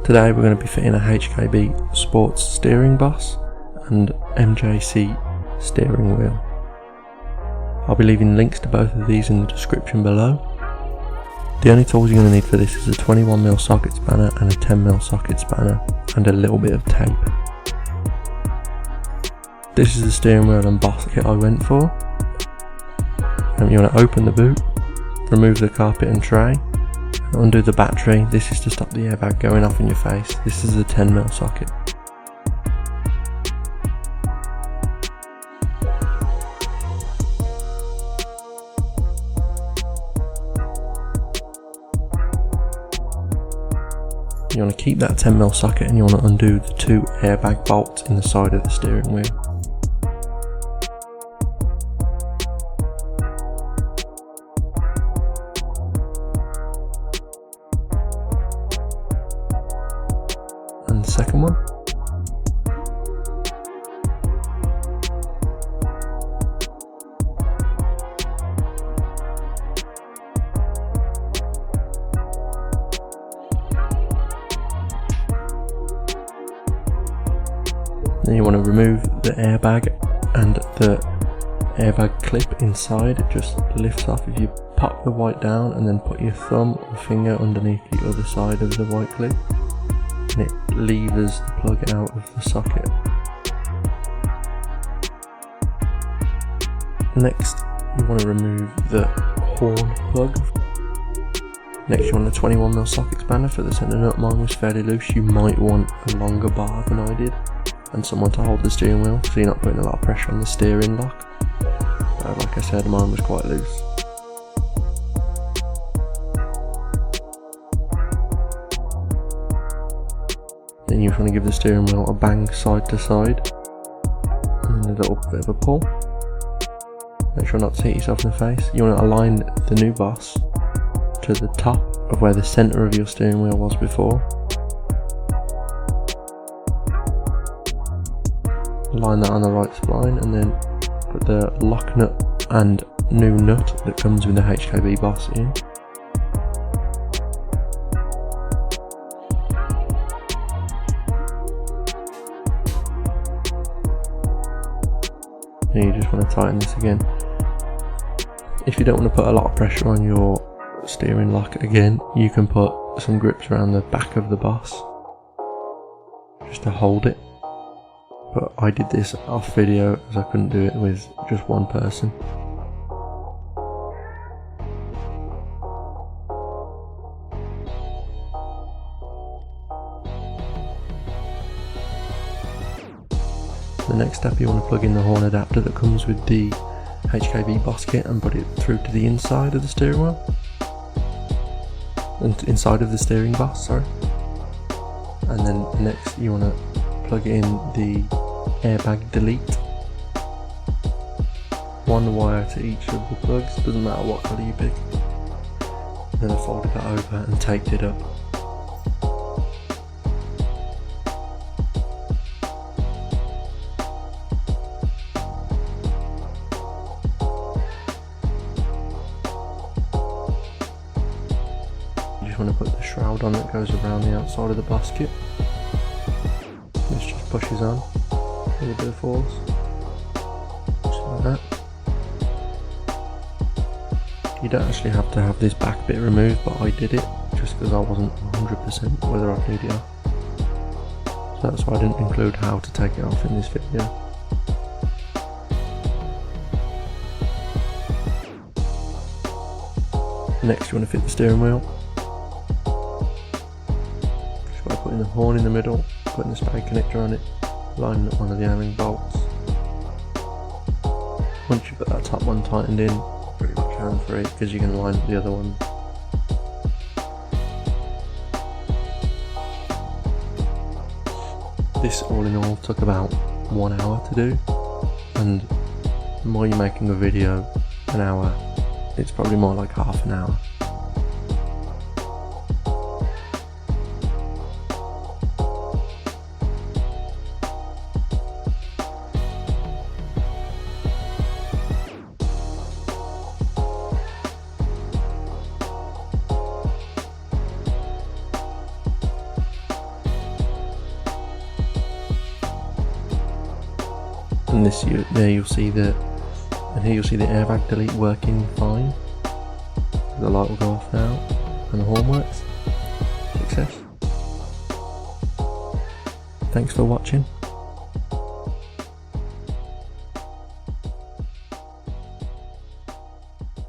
Today we're going to be fitting a HKB Sports Steering Boss and MJC Steering Wheel. I'll be leaving links to both of these in the description below. The only tools you're going to need for this is a 21mm socket spanner and a 10mm socket spanner and a little bit of tape. This is the steering wheel and boss kit I went for. You want to open the boot, remove the carpet and tray, undo the battery. This is to stop the airbag going off in your face. This is a 10mm socket. You want to keep that 10mm socket and you want to undo the two airbag bolts in the side of the steering wheel. And the second one. Then you want to remove the airbag, and the airbag clip inside it just lifts off if you pop the white down and then put your thumb or finger underneath the other side of the white clip, and it levers the plug out of the socket. Next you want to remove the horn plug. Next you want a 21mm socket spanner for the centre nut. Mine was fairly loose. You might want a longer bar than I did and someone to hold the steering wheel so you're not putting a lot of pressure on the steering lock. Like I said, mine was quite loose. Then you just want to give the steering wheel a bang side to side and a little bit of a pull. Make sure not to hit yourself in the face. You want to align the new boss to the top of where the centre of your steering wheel was before. Align that on the right spline and then put the lock nut and new nut that comes with the HKB boss in. And you just want to tighten this again. If you don't want to put a lot of pressure on your steering lock again, you can put some grips around the back of the boss just to hold it. But I did this off video as I couldn't do it with just one person. The next step, you want to plug in the horn adapter that comes with the HKB boss kit and put it through to the inside of the steering wheel. And inside of the steering boss, sorry. And then next you want to plug in the airbag delete. One wire to each of the plugs, doesn't matter what colour you pick. Then I folded that over and taped it up. You just want to put the shroud on that goes around the outside of the basket. This just pushes on with a bit of force, just like that. You don't actually have to have this back bit removed, but I did it just because I wasn't 100% whether I'd need it off. So that's why I didn't include how to take it off in this video. Next you want to fit the steering wheel. Just by putting the horn in the middle, putting the spade connector on it, lining up one of the Airbag bolts. Once you've got that top one tightened in, pretty much hand free because you can line up the other one. This all in all took about 1 hour to do, and while you're making a video an hour, it's probably more like half an hour. And there you'll see the, and here you'll see the airbag delete working fine. The light will go off now, and the horn works. Success. Thanks for watching.